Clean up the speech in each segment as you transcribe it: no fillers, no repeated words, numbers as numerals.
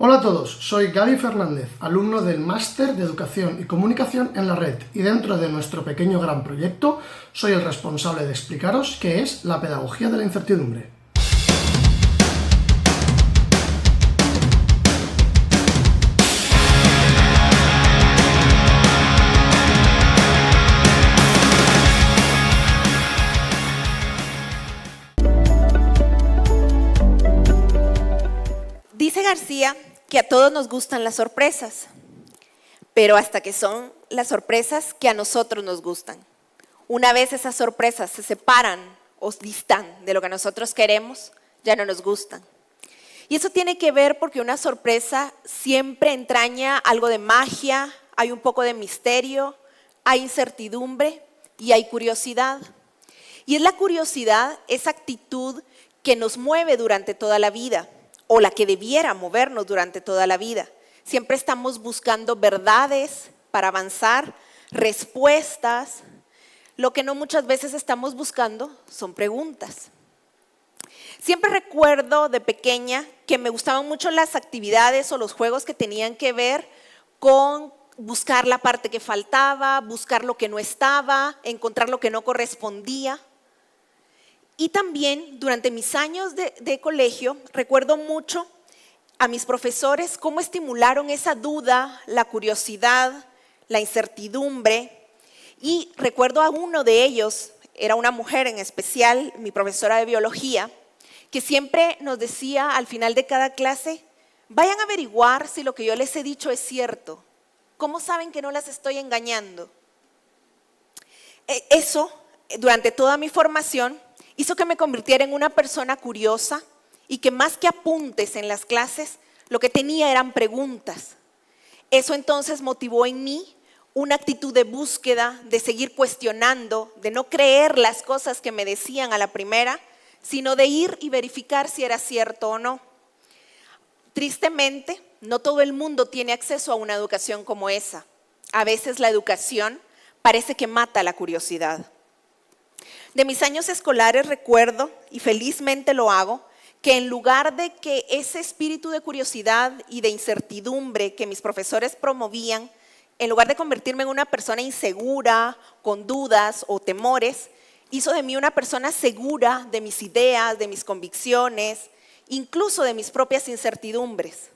Hola a todos, soy Gaby Fernández, alumno del Máster de Educación y Comunicación en la Red, y dentro de nuestro pequeño gran proyecto soy el responsable de explicaros qué es la pedagogía de la incertidumbre. Dice García que a todos nos gustan las sorpresas, pero hasta que son las sorpresas que a nosotros nos gustan. Una vez esas sorpresas se separan o distan de lo que nosotros queremos, ya no nos gustan. Y eso tiene que ver porque una sorpresa siempre entraña algo de magia, hay un poco de misterio, hay incertidumbre y hay curiosidad. Y es la curiosidad, esa actitud que nos mueve durante toda la vida, o la que debiera movernos durante toda la vida. Siempre estamos buscando verdades para avanzar, respuestas. Lo que no muchas veces estamos buscando son preguntas. Siempre recuerdo de pequeña que me gustaban mucho las actividades o los juegos que tenían que ver con buscar la parte que faltaba, buscar lo que no estaba, encontrar lo que no correspondía. Y también durante mis años de colegio recuerdo mucho a mis profesores cómo estimularon esa duda, la curiosidad, la incertidumbre. Y recuerdo a uno de ellos, era una mujer en especial, mi profesora de biología, que siempre nos decía al final de cada clase, vayan a averiguar si lo que yo les he dicho es cierto. ¿Cómo saben que no las estoy engañando? Eso, durante toda mi formación, hizo que me convirtiera en una persona curiosa y que más que apuntes en las clases, lo que tenía eran preguntas. Eso entonces motivó en mí una actitud de búsqueda, de seguir cuestionando, de no creer las cosas que me decían a la primera, sino de ir y verificar si era cierto o no. Tristemente, no todo el mundo tiene acceso a una educación como esa. A veces la educación parece que mata la curiosidad. De mis años escolares recuerdo, y felizmente lo hago, que en lugar de que ese espíritu de curiosidad y de incertidumbre que mis profesores promovían, en lugar de convertirme en una persona insegura, con dudas o temores, hizo de mí una persona segura de mis ideas, de mis convicciones, incluso de mis propias incertidumbres.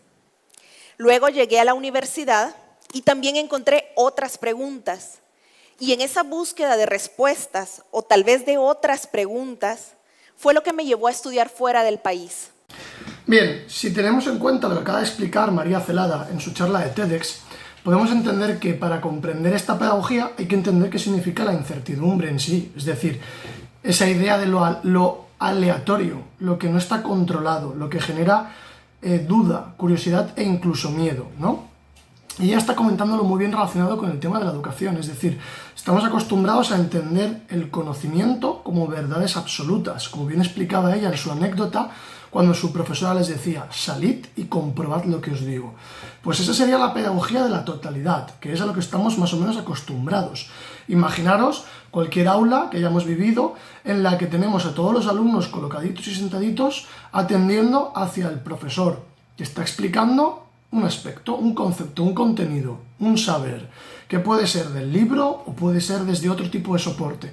Luego llegué a la universidad y también encontré otras preguntas. Y en esa búsqueda de respuestas, o tal vez de otras preguntas, fue lo que me llevó a estudiar fuera del país. Bien, si tenemos en cuenta lo que acaba de explicar María Celada en su charla de TEDx, podemos entender que para comprender esta pedagogía hay que entender qué significa la incertidumbre en sí, es decir, esa idea de lo aleatorio, lo que no está controlado, lo que genera duda, curiosidad e incluso miedo, ¿no? Y ella está comentándolo muy bien relacionado con el tema de la educación, es decir, estamos acostumbrados a entender el conocimiento como verdades absolutas, como bien explicaba ella en su anécdota, cuando su profesora les decía, salid y comprobad lo que os digo. Pues esa sería la pedagogía de la totalidad, que es a lo que estamos más o menos acostumbrados. Imaginaros cualquier aula que hayamos vivido en la que tenemos a todos los alumnos colocaditos y sentaditos atendiendo hacia el profesor, que está explicando un aspecto, un concepto, un contenido, un saber, que puede ser del libro o puede ser desde otro tipo de soporte,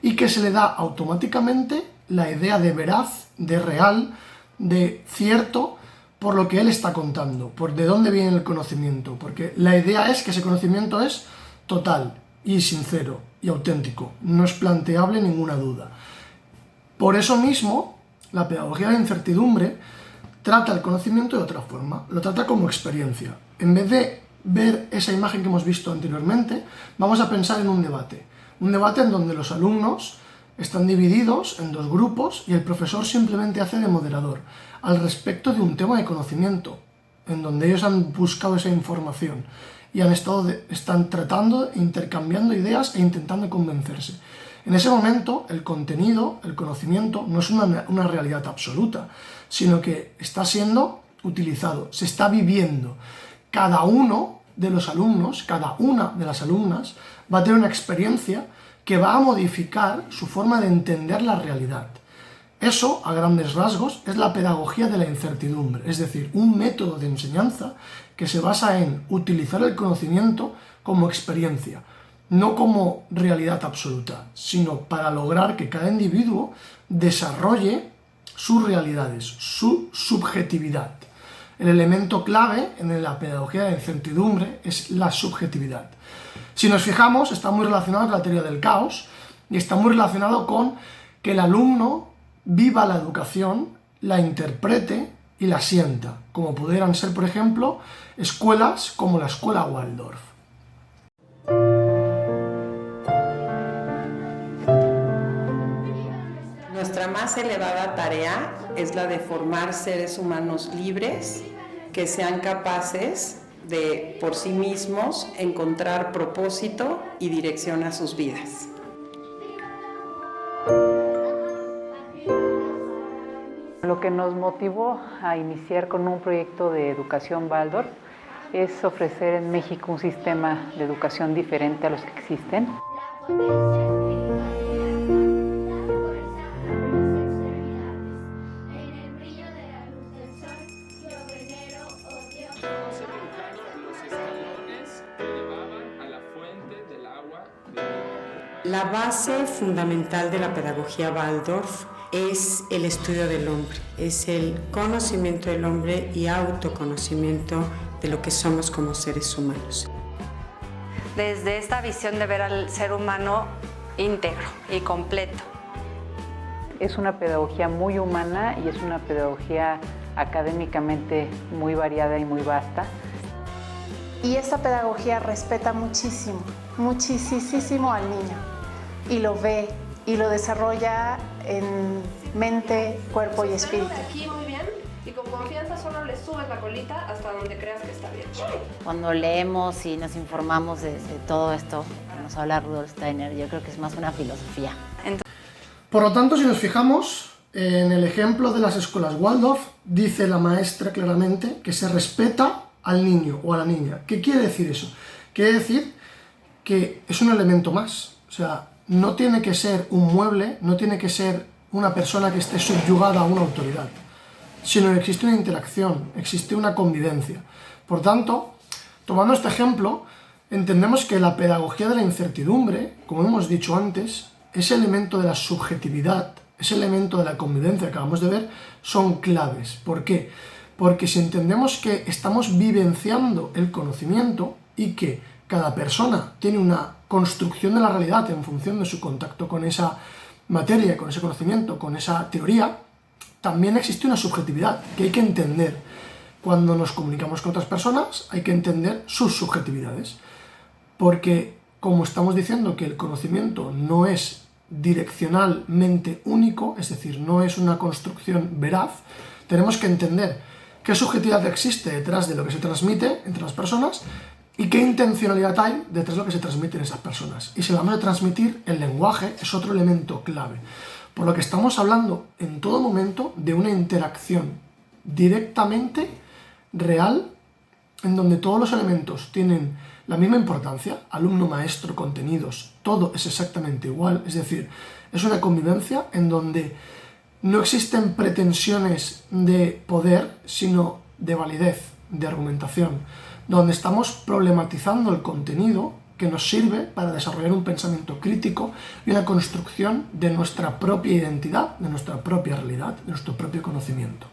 y que se le da automáticamente la idea de veraz, de real, de cierto, por lo que él está contando, por de dónde viene el conocimiento, porque la idea es que ese conocimiento es total y sincero y auténtico, no es planteable ninguna duda. Por eso mismo, la pedagogía de la incertidumbre trata el conocimiento de otra forma, lo trata como experiencia. En vez de ver esa imagen que hemos visto anteriormente, vamos a pensar en un debate en donde los alumnos están divididos en dos grupos y el profesor simplemente hace de moderador al respecto de un tema de conocimiento, en donde ellos han buscado esa información y están tratando, intercambiando ideas e intentando convencerse. En ese momento, el contenido, el conocimiento, no es una realidad absoluta, sino que está siendo utilizado, se está viviendo. Cada uno de los alumnos, cada una de las alumnas, va a tener una experiencia que va a modificar su forma de entender la realidad. Eso, a grandes rasgos, es la pedagogía de la incertidumbre, es decir, un método de enseñanza que se basa en utilizar el conocimiento como experiencia, no como realidad absoluta, sino para lograr que cada individuo desarrolle sus realidades, su subjetividad. El elemento clave en la pedagogía de la incertidumbre es la subjetividad. Si nos fijamos, está muy relacionado con la teoría del caos y está muy relacionado con que el alumno viva la educación, la interprete y la sienta, como pudieran ser, por ejemplo, escuelas como la escuela Waldorf. Nuestra más elevada tarea es la de formar seres humanos libres que sean capaces de, por sí mismos, encontrar propósito y dirección a sus vidas. Lo que nos motivó a iniciar con un proyecto de educación Waldorf es ofrecer en México un sistema de educación diferente a los que existen. La base fundamental de la pedagogía Waldorf es el estudio del hombre, es el conocimiento del hombre y autoconocimiento de lo que somos como seres humanos. Desde esta visión de ver al ser humano íntegro y completo. Es una pedagogía muy humana y es una pedagogía académicamente muy variada y muy vasta. Y esta pedagogía respeta muchísimo, muchísimo al niño y lo ve y lo desarrolla en mente, cuerpo y espíritu. Aquí muy bien y con confianza solo le subes la colita hasta donde creas que está bien. Cuando leemos y nos informamos de todo esto que nos habla Rudolf Steiner, yo creo que es más una filosofía. Por lo tanto, si nos fijamos en el ejemplo de las escuelas Waldorf, dice la maestra claramente que se respeta al niño o a la niña. ¿Qué quiere decir eso? Quiere decir que es un elemento más. O sea, no tiene que ser un mueble, no tiene que ser una persona que esté subyugada a una autoridad, sino que existe una interacción, existe una convivencia. Por tanto, tomando este ejemplo, entendemos que la pedagogía de la incertidumbre, como hemos dicho antes, ese elemento de la subjetividad, ese elemento de la convivencia que acabamos de ver, son claves. ¿Por qué? Porque si entendemos que estamos vivenciando el conocimiento y que cada persona tiene una construcción de la realidad en función de su contacto con esa materia, con ese conocimiento, con esa teoría, también existe una subjetividad que hay que entender. Cuando nos comunicamos con otras personas hay que entender sus subjetividades, porque como estamos diciendo que el conocimiento no es direccionalmente único, es decir, no es una construcción veraz, tenemos que entender qué subjetividad existe detrás de lo que se transmite entre las personas y qué intencionalidad hay detrás de lo que se transmite en esas personas. Y si vamos a transmitir, el lenguaje es otro elemento clave. Por lo que estamos hablando en todo momento de una interacción directamente real, en donde todos los elementos tienen la misma importancia, alumno, maestro, contenidos, todo es exactamente igual. Es decir, es una convivencia en donde no existen pretensiones de poder, sino de validez, de argumentación, donde estamos problematizando el contenido que nos sirve para desarrollar un pensamiento crítico y una construcción de nuestra propia identidad, de nuestra propia realidad, de nuestro propio conocimiento.